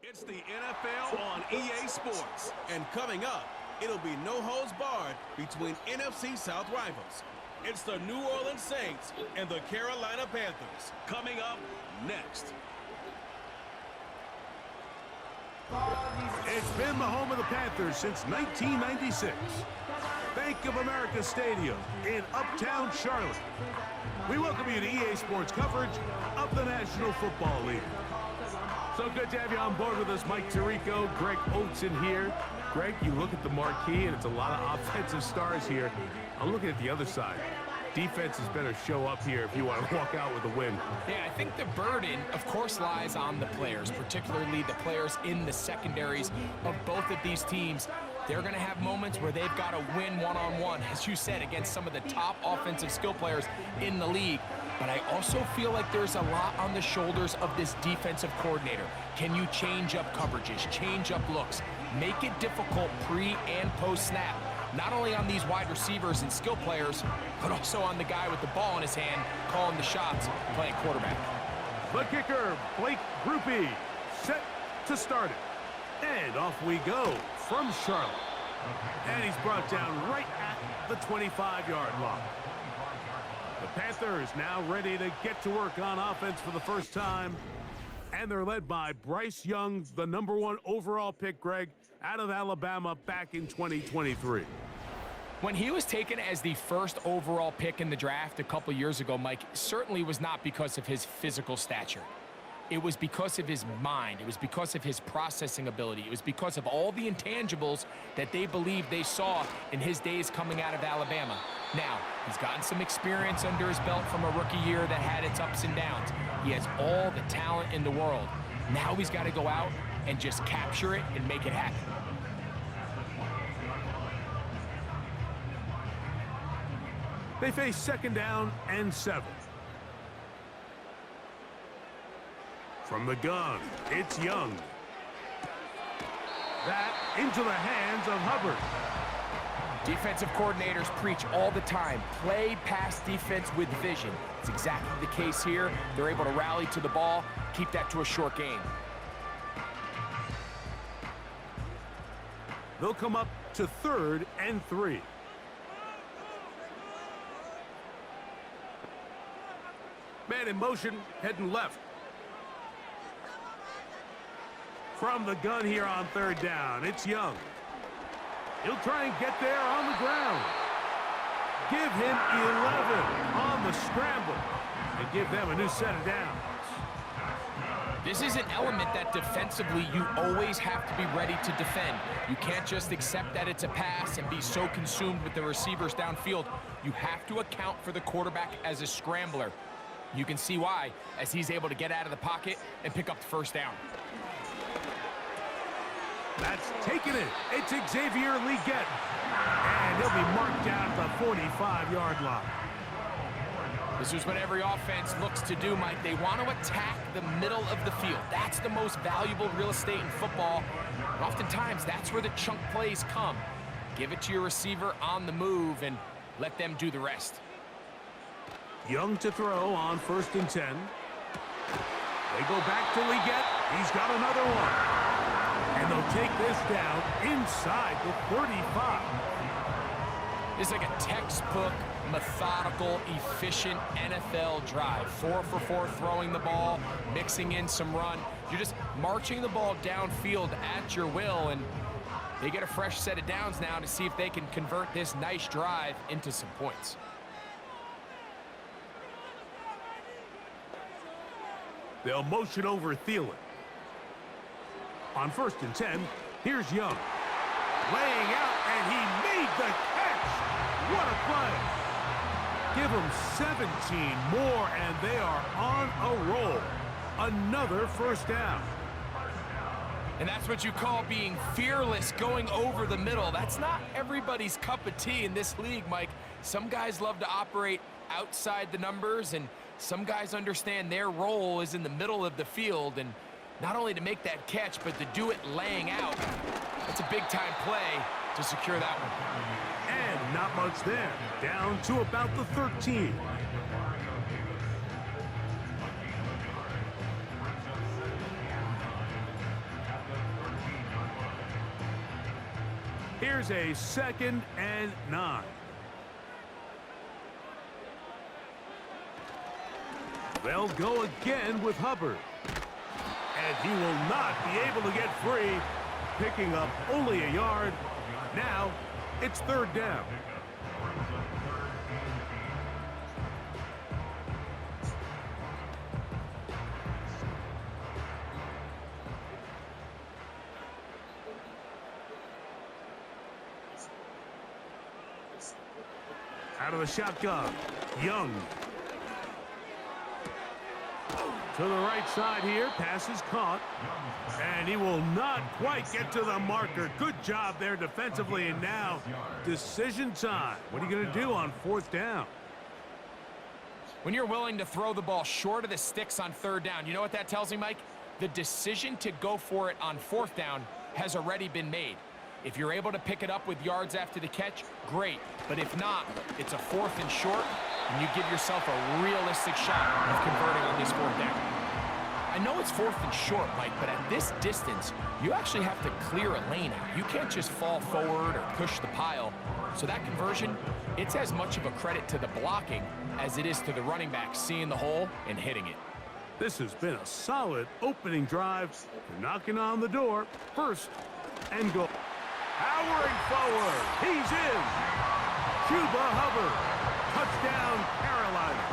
It's the NFL on EA Sports. And coming up, it'll be no holds barred between NFC South rivals. It's the New Orleans Saints and the Carolina Panthers. Coming up next. It's been the home of the Panthers since 1996. Bank of America Stadium in Uptown Charlotte. We welcome you to EA Sports coverage of the National Football League. So good to have you on board with us, Mike Tirico, Greg Oatson here. Greg, you look at the marquee, and it's a lot of offensive stars here. I'm looking at the other side. Defenses better show up here if you want to walk out with a win. Yeah, I think the burden, of course, lies on the players, particularly the players in the secondaries of both of these teams. They're going to have moments where they've got to win one-on-one, as you said, against some of the top offensive skill players in the league. But I also feel like there's a lot on the shoulders of this defensive coordinator. Can you change up coverages, change up looks, make it difficult pre- and post-snap? Not only on these wide receivers and skill players, but also on the guy with the ball in his hand, calling the shots, playing quarterback. The kicker, Blake Grupe, set to start it. And off we go from Charlotte. And he's brought down right at the 25-yard line. The Panthers now ready to get to work on offense for the first time. And they're led by Bryce Young, the #1 overall pick, Greg, out of Alabama back in 2023. When he was taken as the first overall pick in the draft a couple years ago, Mike, certainly was not because of his physical stature. It was because of his mind. It was because of his processing ability. It was because of all the intangibles that they believed they saw in his days coming out of Alabama. Now, he's gotten some experience under his belt from a rookie year that had its ups and downs. He has all the talent in the world. Now he's got to go out and just capture it and make it happen. They face 2nd down and 7. From the gun, it's Young. That into the hands of Hubbard. Defensive coordinators preach all the time, play pass defense with vision. It's exactly the case here. They're able to rally to the ball, keep that to a short gain. They'll come up to 3rd and 3. Man in motion, heading left. From the gun here on 3rd down, it's Young. He'll try and get there on the ground. Give him 11 on the scramble and give them a new set of downs. This is an element that defensively you always have to be ready to defend. You can't just accept that it's a pass and be so consumed with the receivers downfield. You have to account for the quarterback as a scrambler. You can see why, as he's able to get out of the pocket and pick up the 1st down. That's taken it. It's Xavier Legette. And he'll be marked down at the 45-yard line. This is what every offense looks to do, Mike. They want to attack the middle of the field. That's the most valuable real estate in football. And oftentimes, that's where the chunk plays come. Give it to your receiver on the move and let them do the rest. Young to throw on 1st and 10. They go back to Legette. He's got another one. And they'll take this down inside the 35. It's like a textbook, methodical, efficient NFL drive. 4 for 4 throwing the ball, mixing in some run. You're just marching the ball downfield at your will, and they get a fresh set of downs now to see if they can convert this nice drive into some points. They'll motion over Thielen. On 1st and 10, here's Young. Laying out, and he made the catch. What a play. Give them 17 more, and they are on a roll. Another 1st down. And that's what you call being fearless, going over the middle. That's not everybody's cup of tea in this league, Mike. Some guys love to operate outside the numbers, and some guys understand their role is in the middle of the field, and not only to make that catch, but to do it laying out. That's a big-time play to secure that one. And not much there. Down to about the 13. Here's a 2nd and 9. They'll go again with Hubbard. And he will not be able to get free, picking up only a yard. Now, it's 3rd down. Out of the shotgun, Young. To the right side here, pass is caught. And he will not quite get to the marker. Good job there defensively, and now decision time. What are you going to do on 4th down? When you're willing to throw the ball short of the sticks on 3rd down, you know what that tells me, Mike? The decision to go for it on 4th down has already been made. If you're able to pick it up with yards after the catch, great. But if not, it's a 4th and short, and you give yourself a realistic shot of converting on this 4th down. I know it's 4th and short, Mike, but at this distance, you actually have to clear a lane out. You can't just fall forward or push the pile. So that conversion, it's as much of a credit to the blocking as it is to the running back seeing the hole and hitting it. This has been a solid opening drive. They're knocking on the door. 1st and goal. Powering forward. He's in. Chuba Hubbard. Touchdown, Carolina.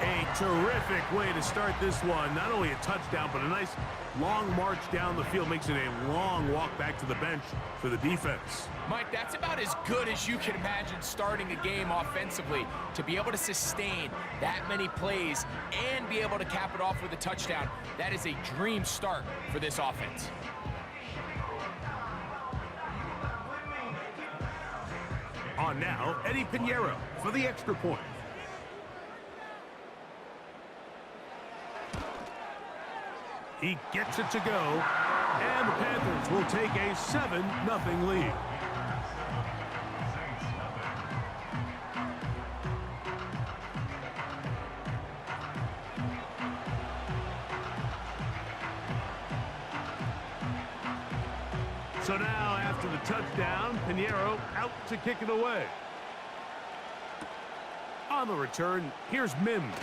A terrific way to start this one. Not only a touchdown, but a nice long march down the field. Makes it a long walk back to the bench for the defense. Mike, that's about as good as you can imagine starting a game offensively. To be able to sustain that many plays and be able to cap it off with a touchdown, that is a dream start for this offense. On now, Eddie Pinheiro for the extra point. He gets it to go, and the Panthers will take a 7-0 lead. So now, after the touchdown, Pinheiro out to kick it away. On the return, here's Mims.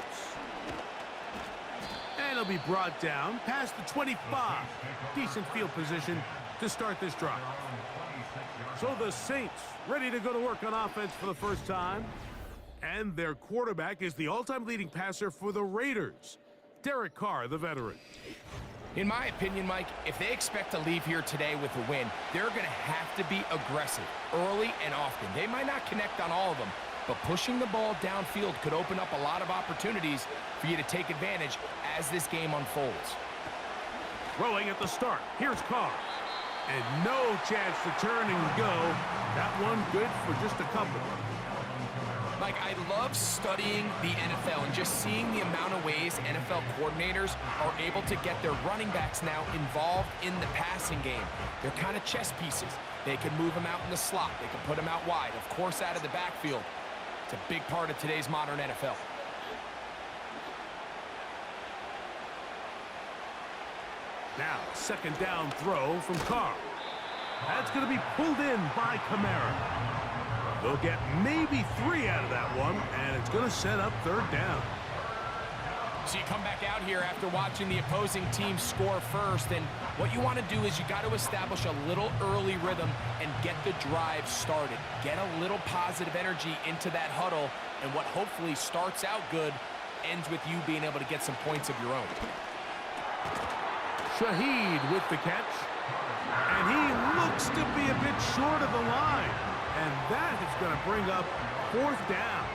And he'll be brought down past the 25. Decent field position to start this drive. So the Saints ready to go to work on offense for the first time. And their quarterback is the all-time leading passer for the Raiders, Derek Carr, the veteran. In my opinion, Mike, if they expect to leave here today with a win, they're going to have to be aggressive early and often. They might not connect on all of them, but pushing the ball downfield could open up a lot of opportunities for you to take advantage as this game unfolds. Throwing at the start. Here's Carr. And no chance to turn and go. That one good for just a couple. Mike, I love studying the NFL and just seeing the amount of ways NFL coordinators are able to get their running backs now involved in the passing game. They're kind of chess pieces. They can move them out in the slot. They can put them out wide, of course, out of the backfield. It's a big part of today's modern NFL. Now, 2nd down throw from Carr. That's going to be pulled in by Kamara. They'll get maybe 3 out of that one, and it's going to set up 3rd down. So you come back out here after watching the opposing team score first, and what you want to do is you got to establish a little early rhythm and get the drive started. Get a little positive energy into that huddle, and what hopefully starts out good ends with you being able to get some points of your own. Shaheed with the catch, and he looks to be a bit short of the line. And that is going to bring up 4th down.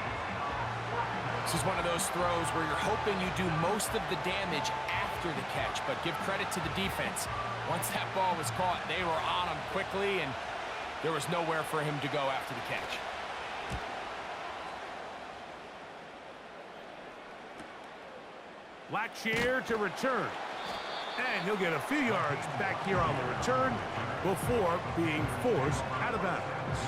This is one of those throws where you're hoping you do most of the damage after the catch, but give credit to the defense. Once that ball was caught, they were on him quickly, and there was nowhere for him to go after the catch. Blackshear to return. And he'll get a few yards back here on the return before being forced out of bounds.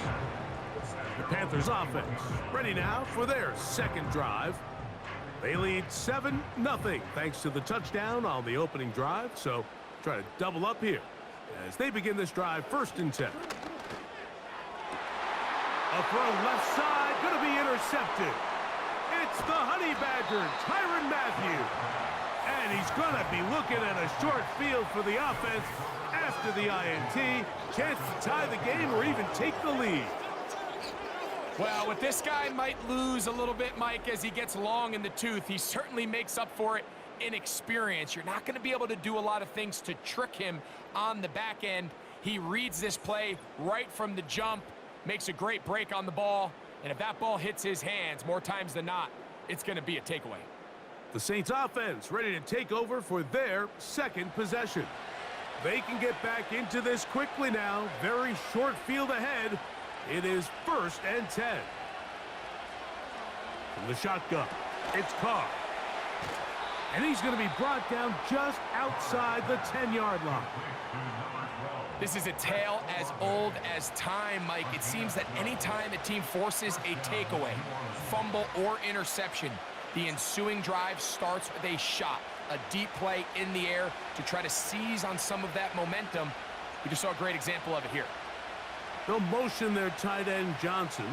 The Panthers offense ready now for their 2nd drive. They lead 7-0 thanks to the touchdown on the opening drive. So try to double up here as they begin this drive 1st and 10. A throw left side, going to be intercepted. It's the Honey Badger, Tyrann Mathieu. And he's going to be looking at a short field for the offense after the INT. Chance to tie the game or even take the lead. Well, what this guy might lose a little bit, Mike, as he gets long in the tooth, he certainly makes up for it in experience. You're not going to be able to do a lot of things to trick him on the back end. He reads this play right from the jump, makes a great break on the ball, and if that ball hits his hands more times than not, it's going to be a takeaway. The Saints offense ready to take over for their second possession. They can get back into this quickly now. Very short field ahead. It is 1st and 10. From the shotgun, it's Carr. And he's going to be brought down just outside the 10-yard line. This is a tale as old as time, Mike. It seems that any time a team forces a takeaway, fumble, or interception, the ensuing drive starts with a shot, a deep play in the air to try to seize on some of that momentum. We just saw a great example of it here. They'll motion their tight end Johnson.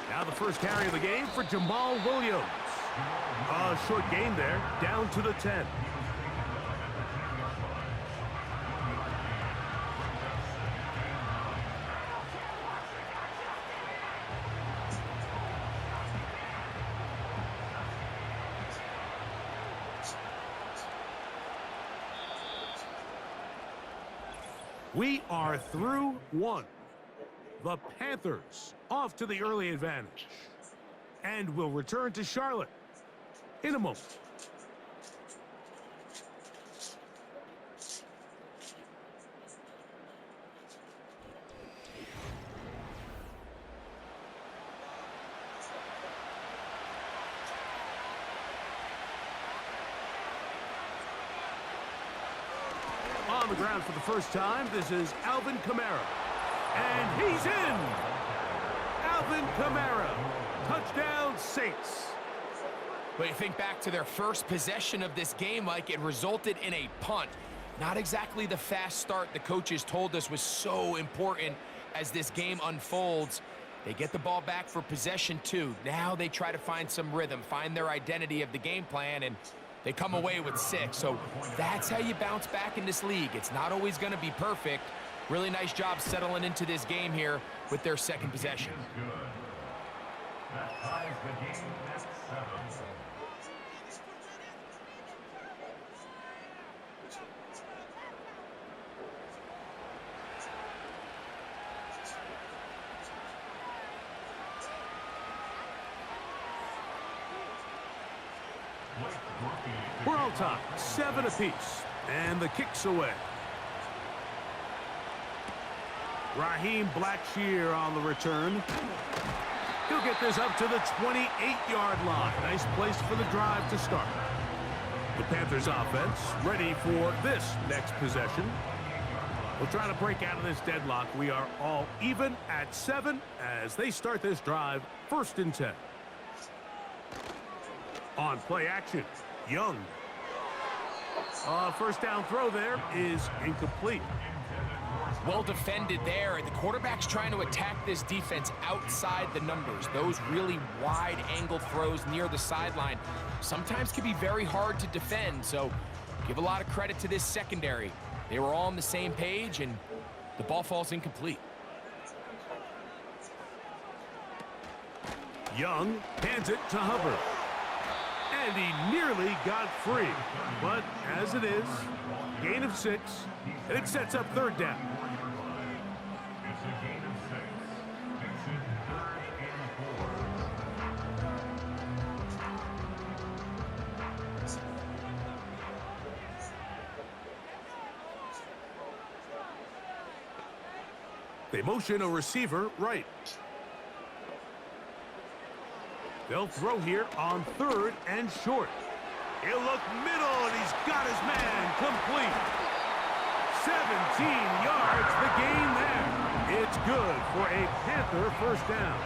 Now the first carry of the game for Jamal Williams. A short gain there, down to the 10. We are through one. The Panthers off to the early advantage. And will return to Charlotte in a moment. On the ground for the first time, this is Alvin Kamara. And he's in! Alvin Kamara. Touchdown, Saints. But you think back to their first possession of this game, Mike, it resulted in a punt. Not exactly the fast start the coaches told us was so important as this game unfolds. They get the ball back for possession 2. Now they try to find some rhythm, find their identity of the game plan, and they come away with 6. So that's how you bounce back in this league. It's not always going to be perfect. Really nice job settling into this game here with their second possession. That ties the game at 7. We're on top, 7 apiece, and the kick's away. Raheem Blackshear on the return. He'll get this up to the 28-yard line. Nice place for the drive to start. The Panthers offense ready for this next possession. We'll try to break out of this deadlock. We are all even at 7 as they start this drive, 1st and 10. On play action, Young. First down throw there is incomplete. Well defended there, and the quarterback's trying to attack this defense outside the numbers. Those really wide-angle throws near the sideline sometimes can be very hard to defend, so give a lot of credit to this secondary. They were all on the same page, and the ball falls incomplete. Young hands it to Hubbard. And he nearly got free. But as it is, gain of 6, and it sets up 3rd down. It's a gain of 6. Makes it 3rd and 4. They motion a receiver right. They'll throw here on 3rd and short. He'll look middle, and he's got his man complete. 17 yards, the gain there. It's good for a Panther first down.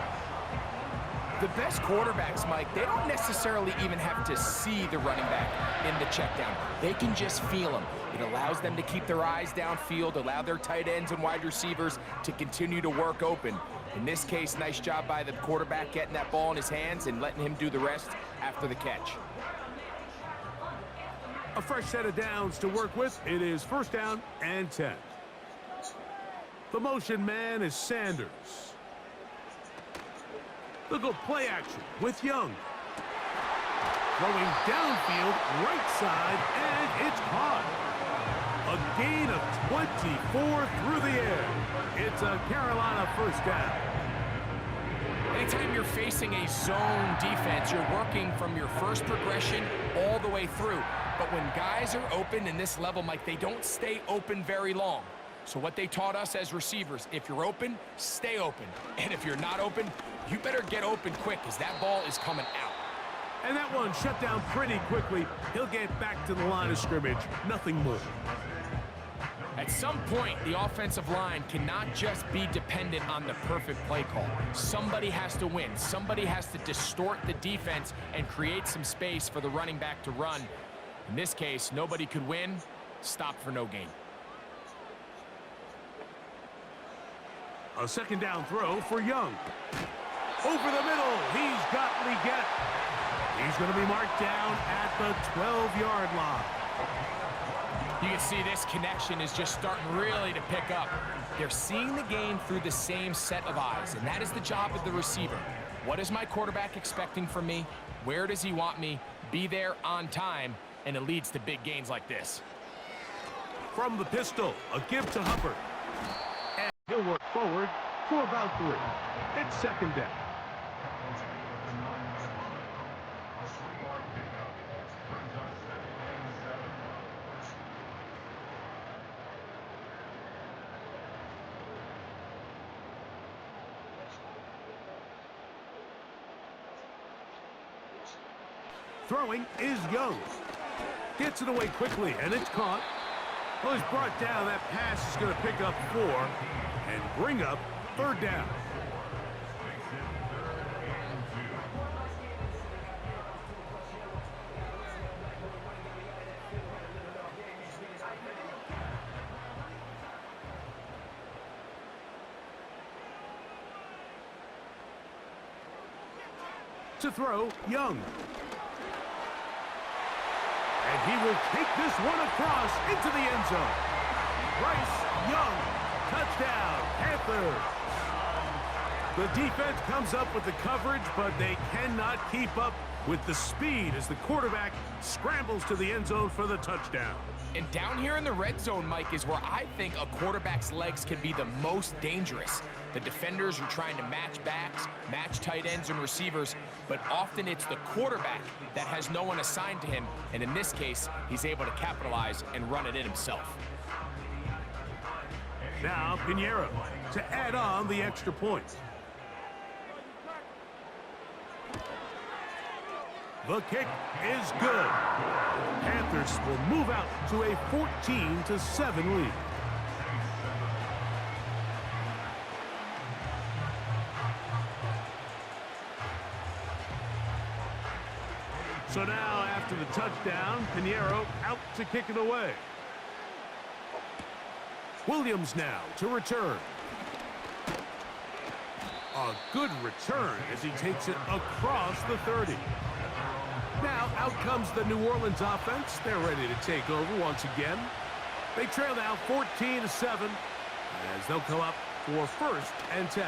The best quarterbacks, Mike, they don't necessarily even have to see the running back in the check down. They can just feel him. It allows them to keep their eyes downfield, allow their tight ends and wide receivers to continue to work open. In this case, nice job by the quarterback getting that ball in his hands and letting him do the rest after the catch. A fresh set of downs to work with. It is first down and 10. The motion man is Sanders. They'll go play action with Young. Throwing downfield, right side, and it's caught. A gain of 24 through the air. It's a Carolina first down. Anytime you're facing a zone defense, you're working from your first progression all the way through. But when guys are open in this level, Mike, they don't stay open very long. So what they taught us as receivers, if you're open, stay open. And if you're not open, you better get open quick because that ball is coming out. And that one shut down pretty quickly. He'll get back to the line of scrimmage. Nothing more. At some point, the offensive line cannot just be dependent on the perfect play call. Somebody has to win. Somebody has to distort the defense and create some space for the running back to run. In this case, nobody could win. Stop for no gain. A second down throw for Young. Over the middle, he's got Leggett. He's going to be marked down at the 12-yard line. You can see this connection is just starting really to pick up. They're seeing the game through the same set of eyes, and that is the job of the receiver. What is my quarterback expecting from me? Where does he want me? Be there on time, and it leads to big gains like this. From the pistol, a give to Hubbard. And he'll work forward for about 3. It's second down. Throwing is Young. Gets it away quickly, and it's caught. Well, he's brought down. That pass is going to pick up 4 and bring up third down. To throw, Young. And he will take this one across into the end zone. Bryce Young, touchdown, Panthers. The defense comes up with the coverage, but they cannot keep up with the speed as the quarterback scrambles to the end zone for the touchdown. And down here in the red zone, Mike, is where I think a quarterback's legs can be the most dangerous. The defenders are trying to match backs, match tight ends and receivers, but often it's the quarterback that has no one assigned to him, and in this case, he's able to capitalize and run it in himself. Now, Pinheiro to add on the extra point. The kick is good. Panthers will move out to a 14-7 lead. So now, after the touchdown, Pinheiro out to kick it away. Williams now to return. A good return as he takes it across the 30. Now out comes the New Orleans offense. They're ready to take over once again. They trail now 14-7 as they'll come up for first and 10.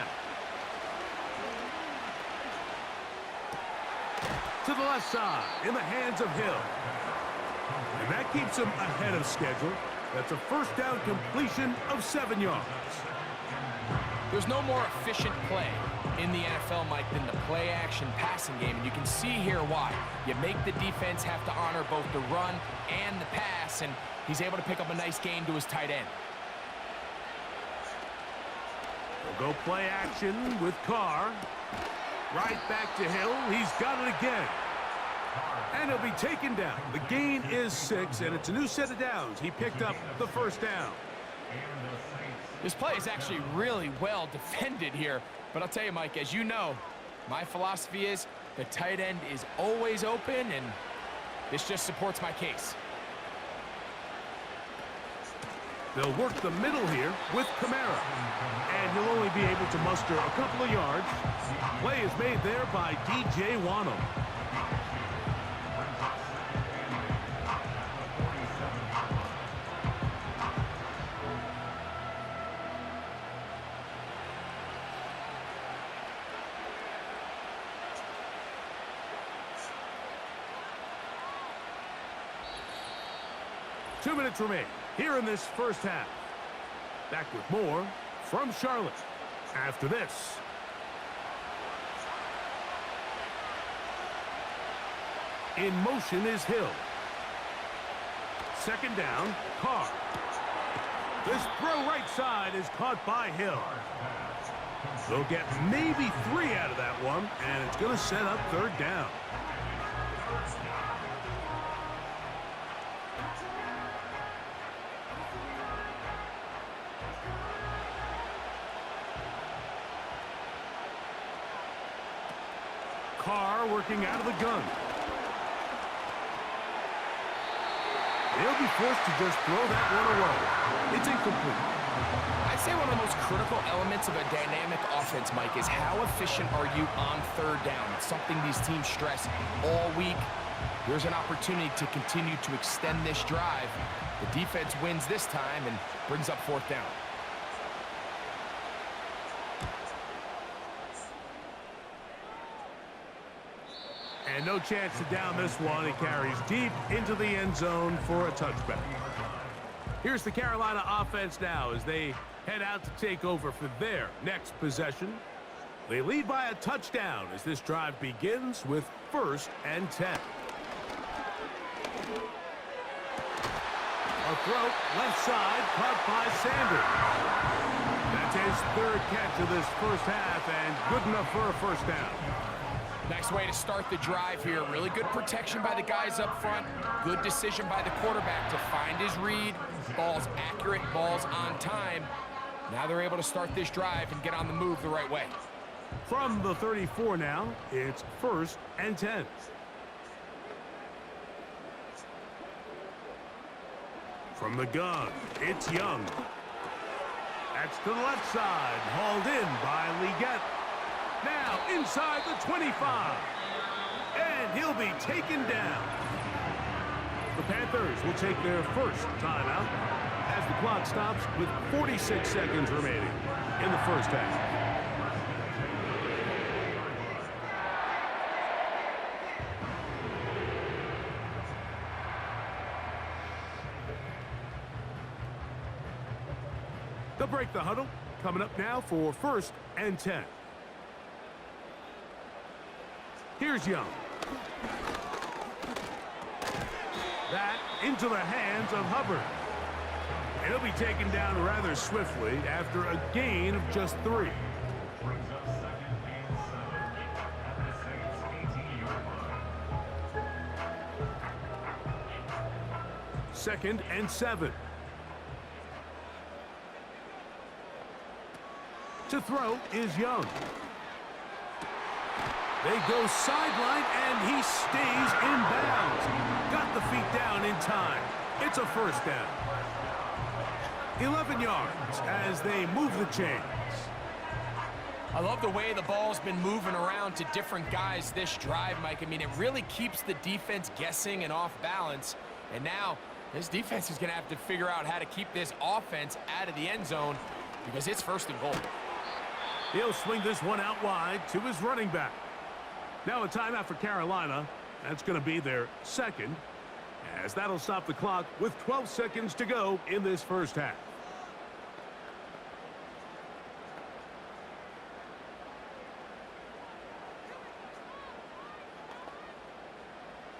To the left side, in the hands of Hill. And that keeps him ahead of schedule. That's a first down completion of 7 yards. There's no more efficient play in the NFL, Mike, than the play-action passing game, and you can see here why. You make the defense have to honor both the run and the pass, and he's able to pick up a nice gain to his tight end. We'll go play action with Carr. Right back to Hill. He's got it again. And he'll be taken down. The gain is 6, and it's a new set of downs. He picked up the first down. This play is actually really well defended here, but I'll tell you, Mike, as you know, My philosophy is the tight end is always open, and this just supports my case. They'll work the middle here with Kamara. And he'll only be able to muster a couple of yards. Play is made there by DJ Wano. Two minutes remain here in this first half. Back with more from Charlotte after this. In motion is Hill. Second down, Carr. This throw right side is caught by Hill. They'll get maybe 3 out of that one, and it's going to set up third down. Carr working out of the gun. They'll be forced to just throw that one away. It's incomplete. I'd say one of the most critical elements of a dynamic offense, Mike, is how efficient are you on third down? It's something these teams stress all week. There's an opportunity to continue to extend this drive. The defense wins this time and brings up fourth down. And no chance to down this one. It carries deep into the end zone for a touchback. Here's the Carolina offense now as they head out to take over for their next possession. They lead by a touchdown as this drive begins with 1st and 10. A throw left side caught by Sanders. That's his 3rd catch of this first half and good enough for a first down. Nice way to start the drive here. Really good protection by the guys up front. Good decision by the quarterback to find his read. Ball's accurate, ball's on time. Now they're able to start this drive and get on the move the right way. From the 34 now, it's 1st and 10. From the gun, it's Young. That's to the left side, hauled in by Leggett. Now inside the 25. And he'll be taken down. The Panthers will take their first timeout as the clock stops with 46 seconds remaining in the first half. They'll break the huddle. Coming up now for 1st and 10. Here's Young. That into the hands of Hubbard. And he'll be taken down rather swiftly after a gain of just 3. Brings up 2nd and 7 at the Saints' 18-yard line. 2nd and 7. To throw is Young. They go sideline, and he stays in bounds. Got the feet down in time. It's a first down. 11 yards as they move the chains. I love the way the ball's been moving around to different guys this drive, Mike. I mean, it really keeps the defense guessing and off balance. And now this defense is going to have to figure out how to keep this offense out of the end zone because it's 1st and goal. He'll swing this one out wide to his running back. Now a timeout for Carolina. That's going to be their 2nd, as that'll stop the clock with 12 seconds to go in this first half.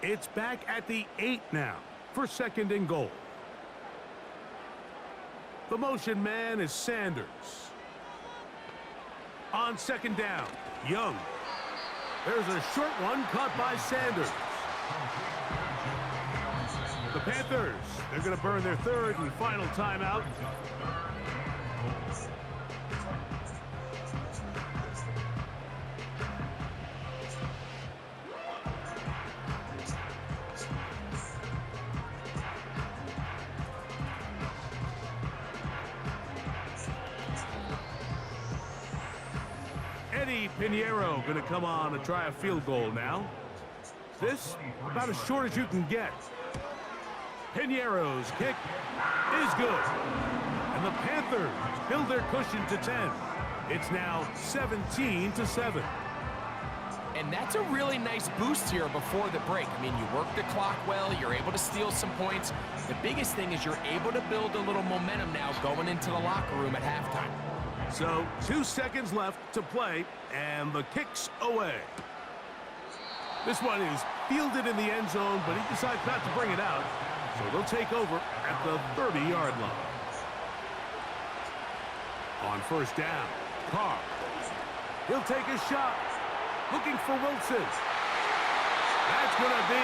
It's back at the 8 now for 2nd and goal. The motion man is Sanders. On 2nd down, Young. There's a short one caught by Sanders. The Panthers, they're going to burn their 3rd and final timeout. Pinheiro going to come on and try a field goal now. This about as short as you can get. Pinheiro's kick is good. And the Panthers build their cushion to 10. It's now 17-7. And that's a really nice boost here before the break. I mean, you work the clock well, you're able to steal some points. The biggest thing is you're able to build a little momentum now going into the locker room at halftime. So 2 seconds left to play, and the kick's away. This one is fielded in the end zone, but he decides not to bring it out. So they'll take over at the 30-yard line. On first down, Carr. He'll take a shot. Looking for Wilson. That's going to be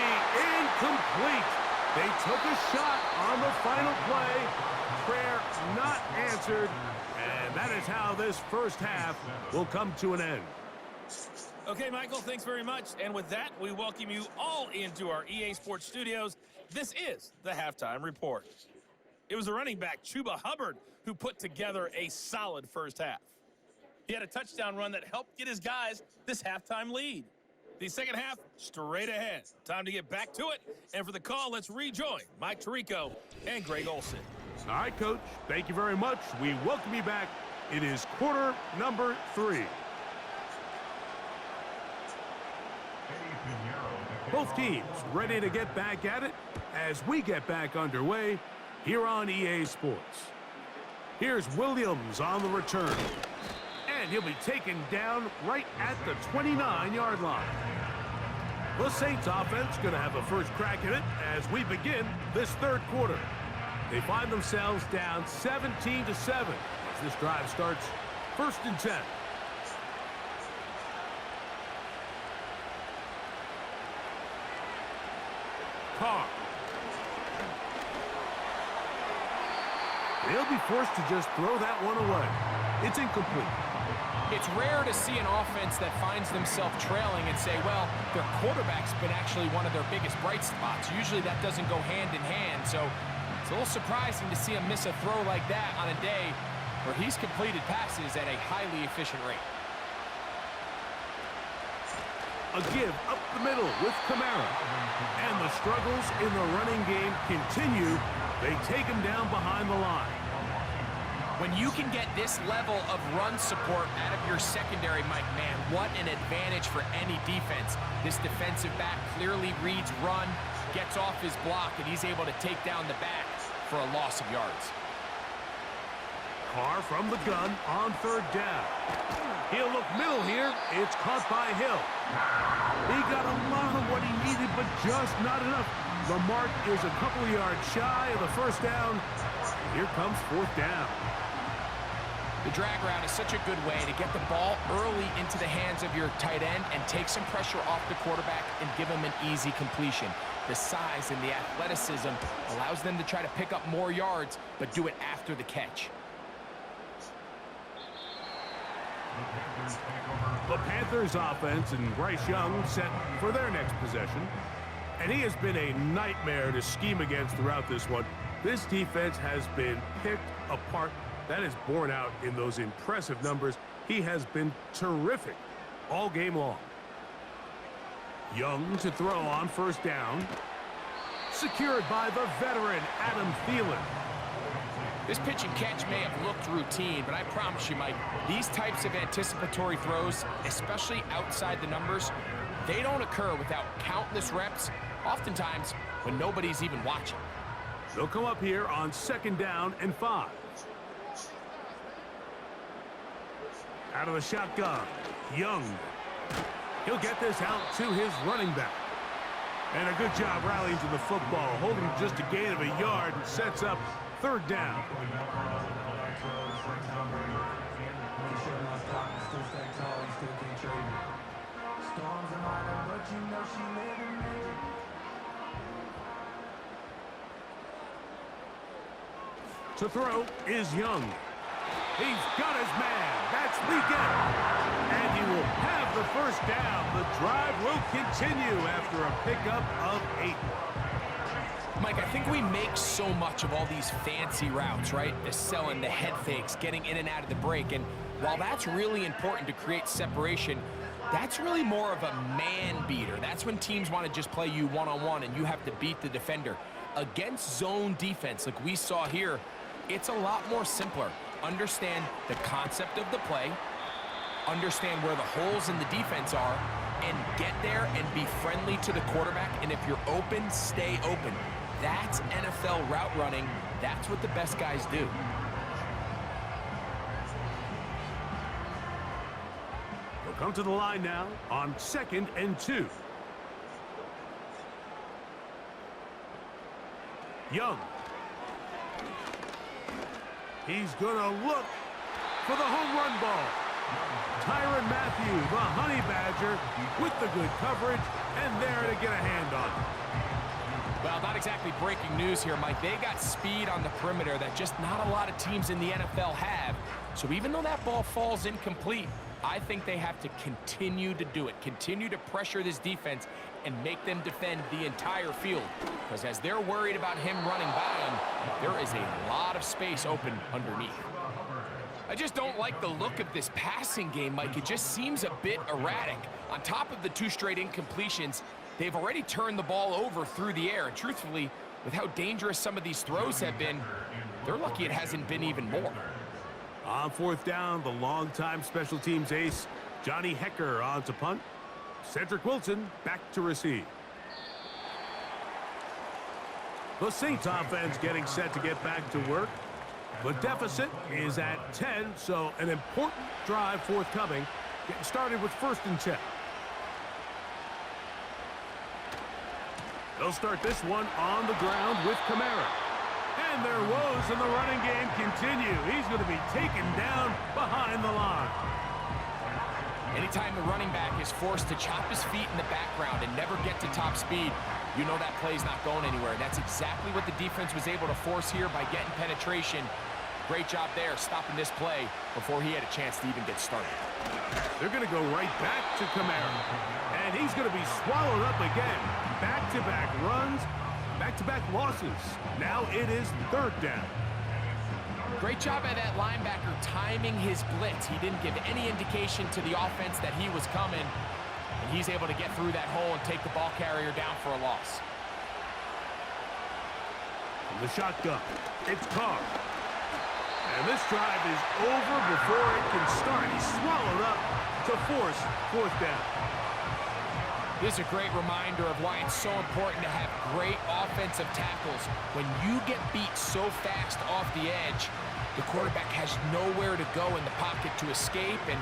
incomplete. They took a shot on the final play. Prayer not answered. And that is how this first half will come to an end. Okay, Michael, thanks very much. And with that, we welcome you all into our EA Sports studios. This is the Halftime Report. It was the running back, Chuba Hubbard, who put together a solid first half. He had a touchdown run that helped get his guys this halftime lead. The second half, straight ahead. Time to get back to it. And for the call, let's rejoin Mike Tirico and Greg Olson. All right, Coach. Thank you very much. We welcome you back. It is quarter number 3. Both teams ready to get back at it as we get back underway here on EA Sports. Here's Williams on the return. And he'll be taken down right at the 29-yard line. The Saints offense going to have a first crack at it as we begin this third quarter. They find themselves down 17-7 as this drive starts 1st and 10. Carr. They'll be forced to just throw that one away. It's incomplete. It's rare to see an offense that finds themselves trailing and say, well, their quarterback's been actually one of their biggest bright spots. Usually that doesn't go hand in hand, so it's a little surprising to see him miss a throw like that on a day where he's completed passes at a highly efficient rate. A give up the middle with Kamara. And the struggles in the running game continue. They take him down behind the line. When you can get this level of run support out of your secondary, Mike, man, what an advantage for any defense. This defensive back clearly reads run, gets off his block, and he's able to take down the back for a loss of yards. Carr from the gun on 3rd down. He'll look middle here. It's caught by Hill. He got a lot of what he needed, but just not enough. The mark is a couple of yards shy of the first down. Here comes 4th down. The drag route is such a good way to get the ball early into the hands of your tight end and take some pressure off the quarterback and give him an easy completion. The size and the athleticism allows them to try to pick up more yards, but do it after the catch. The Panthers offense and Bryce Young set for their next possession. And he has been a nightmare to scheme against throughout this one. This defense has been picked apart. That is borne out in those impressive numbers. He has been terrific all game long. Young to throw on 1st down. Secured by the veteran Adam Thielen. This pitch and catch may have looked routine, but I promise you, Mike, these types of anticipatory throws, especially outside the numbers, they don't occur without countless reps, oftentimes when nobody's even watching. They'll come up here on 2nd down and 5. Out of the shotgun, Young. He'll get this out to his running back. And a good job rallying to the football, holding just a gain of a yard and sets up 3rd down. To throw is Young. He's got his man. That's Leggett. And he will have the first down. The drive will continue after a pickup of 8. Mike, I think we make so much of all these fancy routes, right? The selling, the head fakes, getting in and out of the break. And while that's really important to create separation, that's really more of a man beater. That's when teams want to just play you one-on-one and you have to beat the defender. Against zone defense like we saw here, it's a lot more simpler. Understand the concept of the play, understand where the holes in the defense are, and get there and be friendly to the quarterback. And if you're open, stay open. That's NFL route running. That's what the best guys do. We'll come to the line now on 2nd and 2. Young. He's going to look for the home run ball. Tyrann Mathieu, the Honey Badger, with the good coverage, and there to get a hand on it. Well, not exactly breaking news here, Mike. They got speed on the perimeter that just not a lot of teams in the NFL have. So even though that ball falls incomplete, I think they have to continue to do it. Continue to pressure this defense and make them defend the entire field. Because as they're worried about him running by them, there is a lot of space open underneath. I just don't like the look of this passing game, Mike. It just seems a bit erratic. On top of the 2 straight incompletions, they've already turned the ball over through the air. And truthfully, with how dangerous some of these throws have been, they're lucky it hasn't been even more. On 4th down, the longtime special teams ace, Johnny Hecker on to punt. Cedric Wilson back to receive. The Saints offense getting set to get back to work. The deficit is at 10, so an important drive forthcoming. Getting started with 1st and 10. They'll start this one on the ground with Kamara. And their woes in the running game continue. He's going to be taken down behind the line. Anytime the running back is forced to chop his feet in the background and never get to top speed, you know that play's not going anywhere. That's exactly what the defense was able to force here by getting penetration. Great job there, stopping this play before he had a chance to even get started. They're going to go right back to Kamara. And he's going to be swallowed up again. Back-to-back runs, back-to-back losses. Now it is 3rd down. Great job by that linebacker timing his blitz. He didn't give any indication to the offense that he was coming. And he's able to get through that hole and take the ball carrier down for a loss. From the shotgun, it's Carr. And this drive is over before it can start. He's swallowed up to force 4th down. This is a great reminder of why it's so important to have great offensive tackles. When you get beat so fast off the edge, the quarterback has nowhere to go in the pocket to escape, and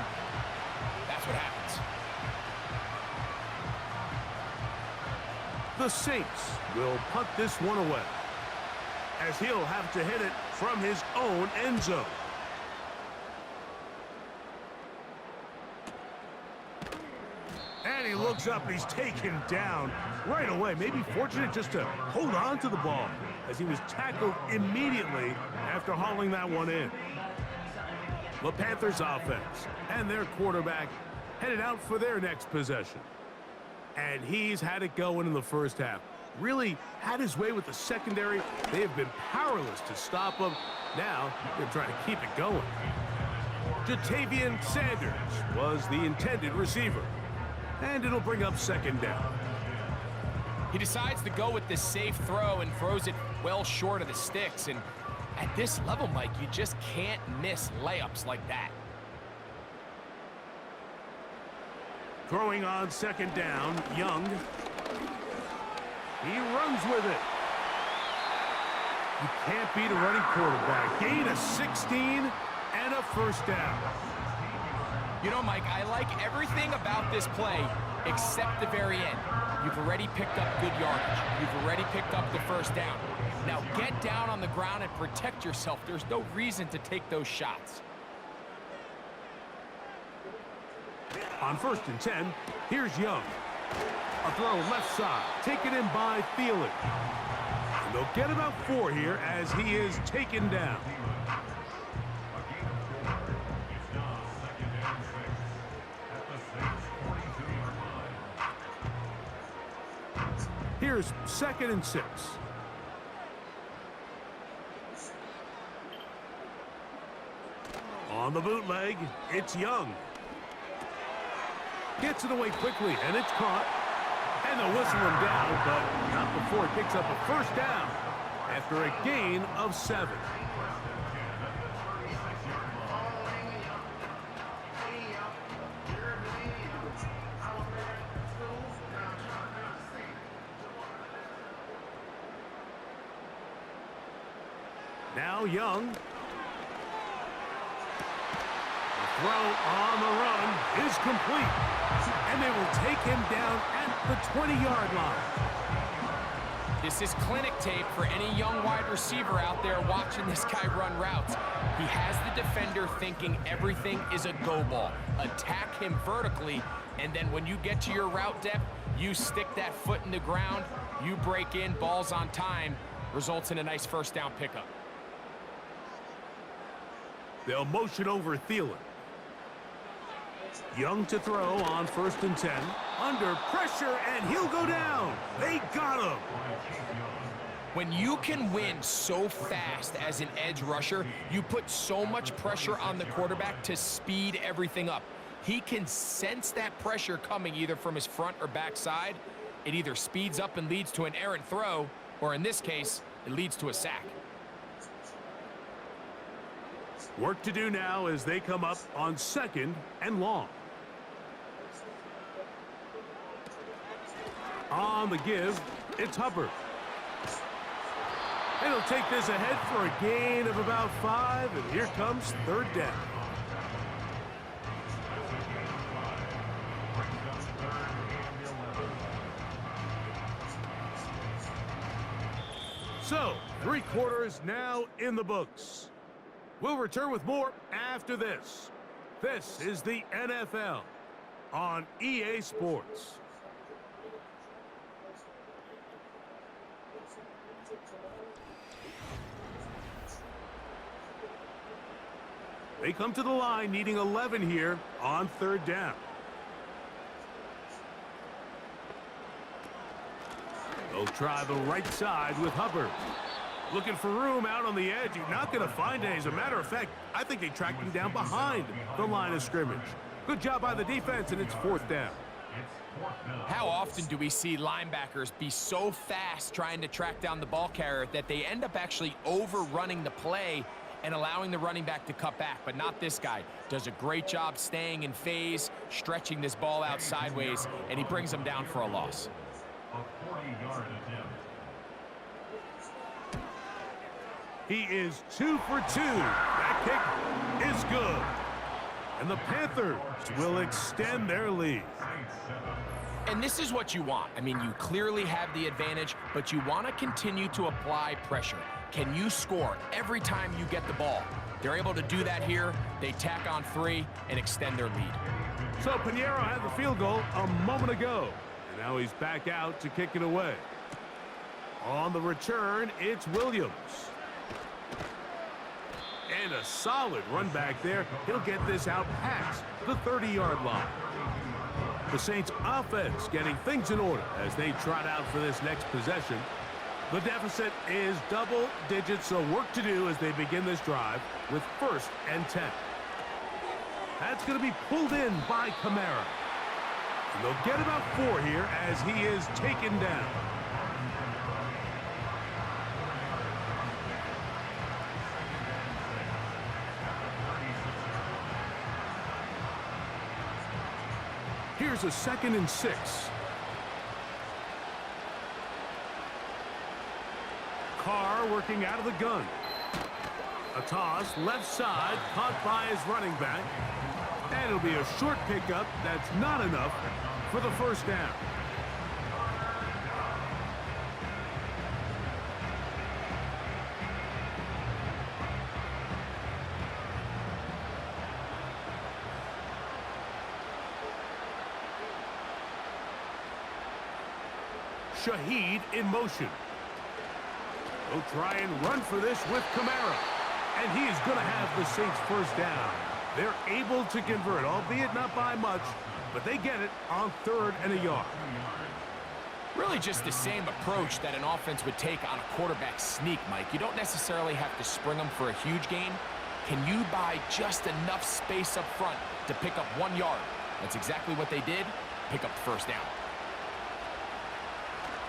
that's what happens. The Saints will punt this one away, as he'll have to hit it from his own end zone. And he looks up, he's taken down right away. Maybe fortunate just to hold on to the ball as he was tackled immediately after hauling that one in. The Panthers offense and their quarterback headed out for their next possession. And he's had it going in the 1st half. Really had his way with the secondary. They have been powerless to stop him. Now they're trying to keep it going. Jatavian Sanders was the intended receiver. And it'll bring up 2nd down. He decides to go with this safe throw and throws it well short of the sticks. And at this level, Mike, you just can't miss layups like that. Throwing on 2nd down, Young. He runs with it. You can't beat a running quarterback. Gain of 16 and a 1st down. You know, Mike, I like everything about this play except the very end. You've already picked up good yardage. You've already picked up the 1st down. Now get down on the ground and protect yourself. There's no reason to take those shots. On 1st and 10, here's Young. A throw left side, taken in by Thielen. And they'll get about 4 here as he is taken down. Here's 2nd and 6. On the bootleg, it's Young. Gets it away quickly, and it's caught. And they'll whistle him down, but not before he picks up a first down after a gain of 7. Now Young. The throw on the run is complete. And they will take him down at the 20-yard line. This is clinic tape for any young wide receiver out there watching this guy run routes. He has the defender thinking everything is a go ball. Attack him vertically, and then when you get to your route depth, you stick that foot in the ground, you break in, ball's on time, results in a nice first down pickup. They'll motion over Thielen. Young to throw on 1st and 10. Under pressure, and he'll go down. They got him. When you can win so fast as an edge rusher, you put so much pressure on the quarterback to speed everything up. He can sense that pressure coming either from his front or back side. It either speeds up and leads to an errant throw, or in this case, it leads to a sack. Work to do now as they come up on 2nd and long. On the give, it's Hubbard. And he'll take this ahead for a gain of about 5, and here comes 3rd down. So, 3 quarters now in the books. We'll return with more after this. This is the NFL on EA Sports. They come to the line needing 11 here on 3rd down. They'll try the right side with Hubbard. Looking for room out on the edge. You're not going to find it. As a matter of fact, I think they tracked him down behind the line of scrimmage. Good job by the defense, and it's 4th down. How often do we see linebackers be so fast trying to track down the ball carrier that they end up actually overrunning the play and allowing the running back to cut back? But not this guy. Does a great job staying in phase, stretching this ball out sideways, and he brings them down for a loss. A 40-yard attempt. He is 2 for 2. That kick is good. And the Panthers will extend their lead. And this is what you want. I mean, you clearly have the advantage, but you want to continue to apply pressure. Can you score every time you get the ball? They're able to do that here. They tack on 3 and extend their lead. So Pinheiro had the field goal a moment ago. And now he's back out to kick it away. On the return, it's Williams. And a solid run back there. He'll get this out past the 30-yard line. The Saints offense getting things in order as they trot out for this next possession. The deficit is double digits, so work to do as they begin this drive with 1st and 10. That's going to be pulled in by Kamara. And they'll get about 4 here as he is taken down. Here's a 2nd and 6. Carr working out of the gun. A toss left side, caught by his running back. And it'll be a short pickup that's not enough for the 1st down. Shaheed in motion. They'll try and run for this with Kamara. And he is going to have the Saints 1st down. They're able to convert, albeit not by much, but they get it on 3rd and a yard. Really just the same approach that an offense would take on a quarterback sneak, Mike. You don't necessarily have to spring them for a huge gain. Can you buy just enough space up front to pick up 1 yard? That's exactly what they did. Pick up the first down.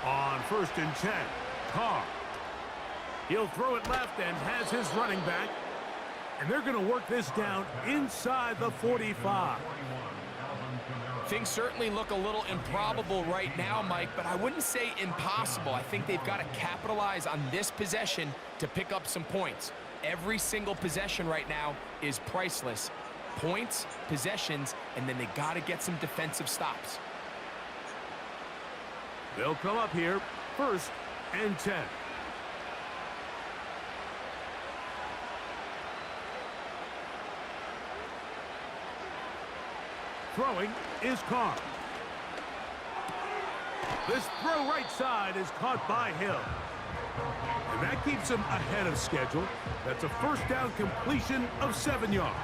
On 1st and 10, Carr. He'll throw it left and has his running back. And they're going to work this down inside the 45. Things certainly look a little improbable right now, Mike, but I wouldn't say impossible. I think they've got to capitalize on this possession to pick up some points. Every single possession right now is priceless. Points, possessions, and then they got to get some defensive stops. They'll come up here, 1st and 10. Throwing is Carr. This throw right side is caught by Hill. And that keeps him ahead of schedule. That's a 1st down completion of 7 yards.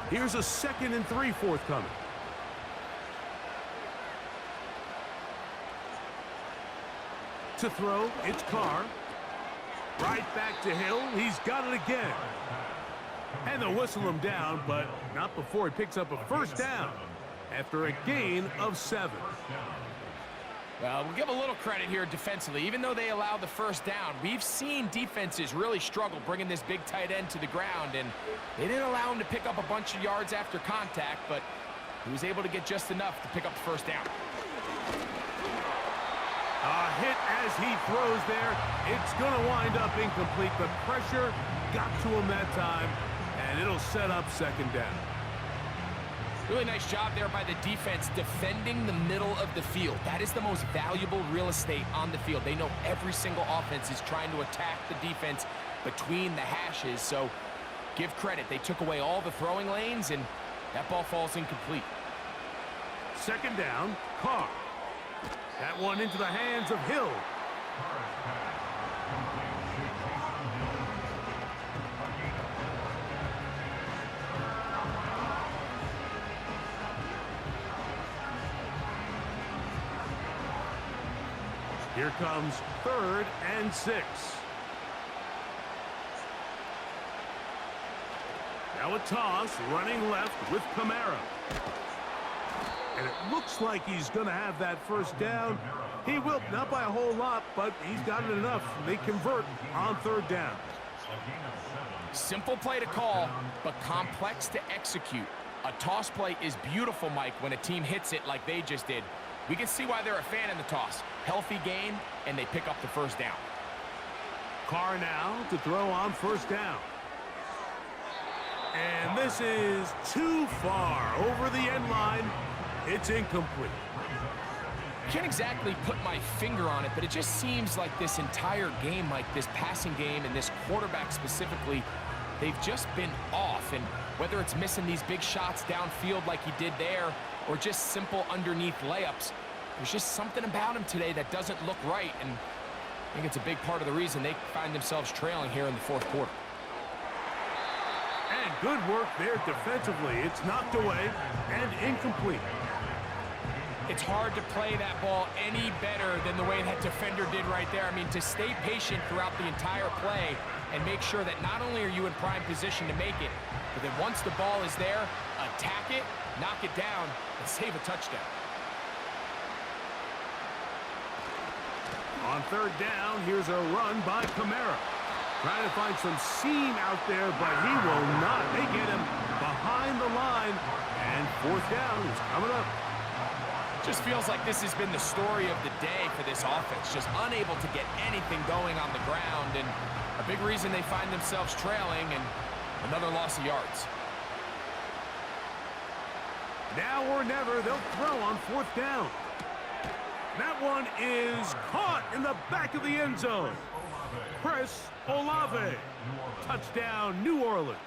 Here's a 2nd and 3 forthcoming. To throw, it's Carr. Right back to Hill. He's got it again. And they'll whistle him down, but not before he picks up a 1st down after a gain of 7. Well, we'll give a little credit here defensively. Even though they allowed the 1st down, we've seen defenses really struggle bringing this big tight end to the ground, and they didn't allow him to pick up a bunch of yards after contact, but he was able to get just enough to pick up the 1st down. A hit as he throws there. It's going to wind up incomplete. The pressure got to him that time, and it'll set up 2nd down. Really nice job there by the defense defending the middle of the field. That is the most valuable real estate on the field. They know every single offense is trying to attack the defense between the hashes, so give credit. They took away all the throwing lanes, and that ball falls incomplete. 2nd down, Carr. That one into the hands of Hill. Here comes 3rd and 6. Now a toss, running left with Kamara. And it looks like he's going to have that 1st down. He will, not by a whole lot, but he's got it enough. They convert on 3rd down. Simple play to call, but complex to execute. A toss play is beautiful, Mike, when a team hits it like they just did. We can see why they're a fan in the toss. Healthy gain, and they pick up the 1st down. Carr now to throw on 1st down. And this is too far over the end line. It's incomplete. Can't exactly put my finger on it, but it just seems like this entire game, like this passing game and this quarterback specifically, they've just been off. And whether it's missing these big shots downfield like he did there or just simple underneath layups, there's just something about him today that doesn't look right. And I think it's a big part of the reason they find themselves trailing here in the 4th quarter. And good work there defensively. It's knocked away and incomplete. It's hard to play that ball any better than the way that defender did right there. I mean, to stay patient throughout the entire play and make sure that not only are you in prime position to make it, but then once the ball is there, attack it, knock it down, and save a touchdown. On 3rd down, here's a run by Kamara. Trying to find some seam out there, but he will not. They get him behind the line, and 4th down is coming up. Just feels like this has been the story of the day for this offense. Just unable to get anything going on the ground, and a big reason they find themselves trailing, and another loss of yards. Now or never, they'll throw on 4th down. That one is caught in the back of the end zone. Chris Olave. Touchdown, New Orleans.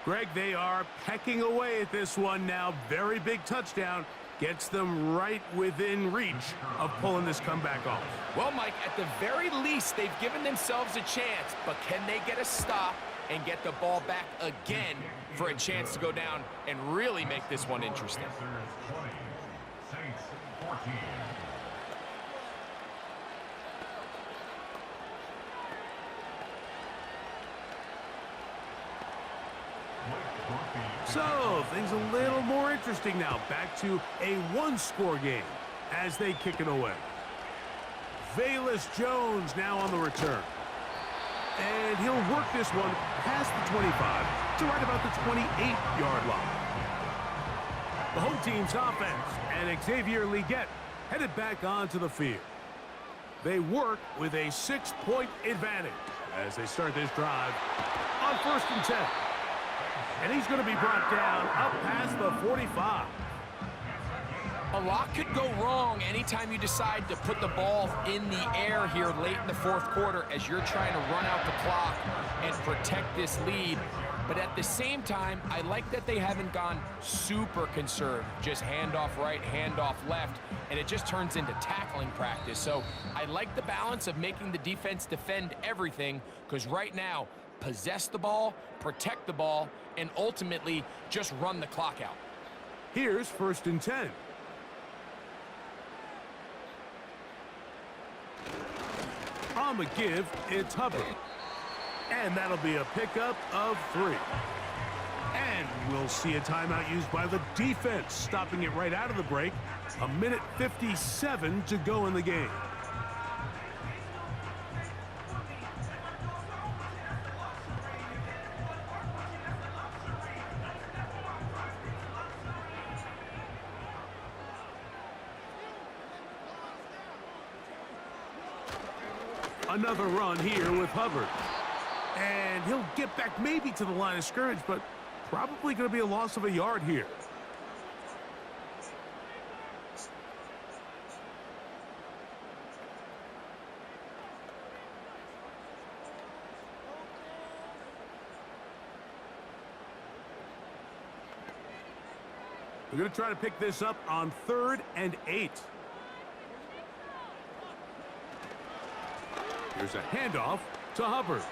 Greg, they are pecking away at this one now. Very big touchdown. Gets them right within reach of pulling this comeback off. Well, Mike, at the very least, they've given themselves a chance, but can they get a stop and get the ball back again for a chance to go down and really make this one interesting? Saints 14. So, things a little more interesting now. Back to a one-score game as they kick it away. Velus Jones now on the return. And he'll work this one past the 25 to right about the 28-yard line. The home team's offense and Xavier Leggett headed back onto the field. They work with a 6-point advantage as they start this drive on 1st and 10. And he's going to be brought down up past the 45. A lot could go wrong anytime you decide to put the ball in the air here late in the 4th quarter as you're trying to run out the clock and protect this lead. But at the same time, I like that they haven't gone super conservative, just handoff right, handoff left, and it just turns into tackling practice. So I like the balance of making the defense defend everything, because right now, possess the ball, protect the ball, and ultimately just run the clock out. Here's 1st and 10. On the give, it's Hubbard. And that'll be a pickup of 3. And we'll see a timeout used by the defense, stopping it right out of the break. 1:57 to go in the game. Another run here with Hubbard. And he'll get back maybe to the line of scrimmage, but probably going to be a loss of a yard here. We're going to try to pick this up on 3rd and 8. Here's a handoff to Hubbard.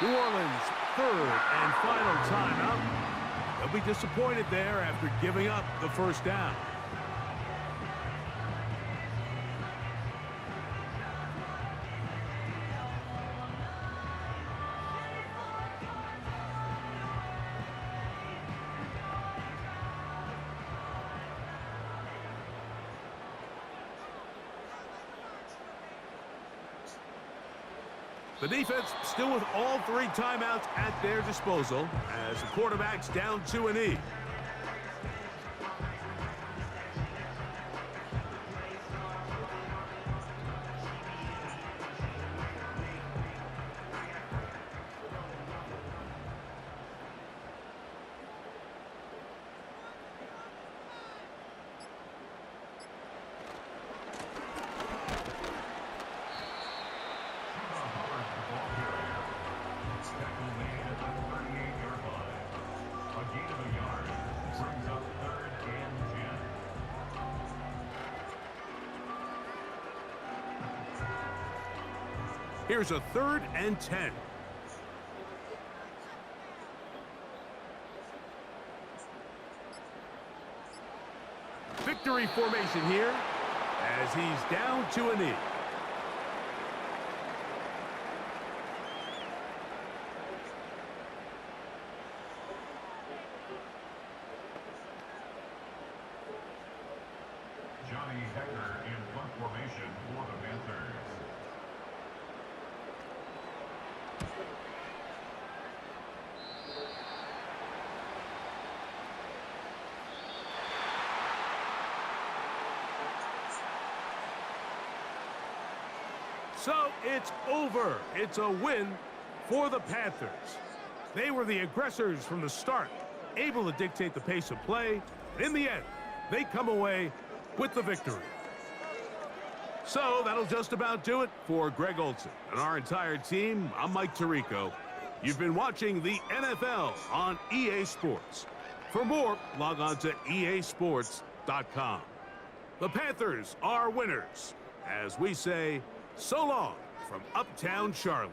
New Orleans, 3rd and final timeout. They'll be disappointed there after giving up the 1st down. The defense still with all 3 timeouts at their disposal as the quarterback's down to a knee. Here's a 3rd and 10. Victory formation here as he's down to a knee. Johnny Hecker in punt formation for the Panthers. So it's over. It's a win for the Panthers. They were the aggressors from the start, able to dictate the pace of play. In the end, they come away with the victory. So that'll just about do it for Greg Olson and our entire team. I'm Mike Tirico. You've been watching the NFL on EA Sports. For more, log on to easports.com. The Panthers are winners, as we say, so long from Uptown Charlotte.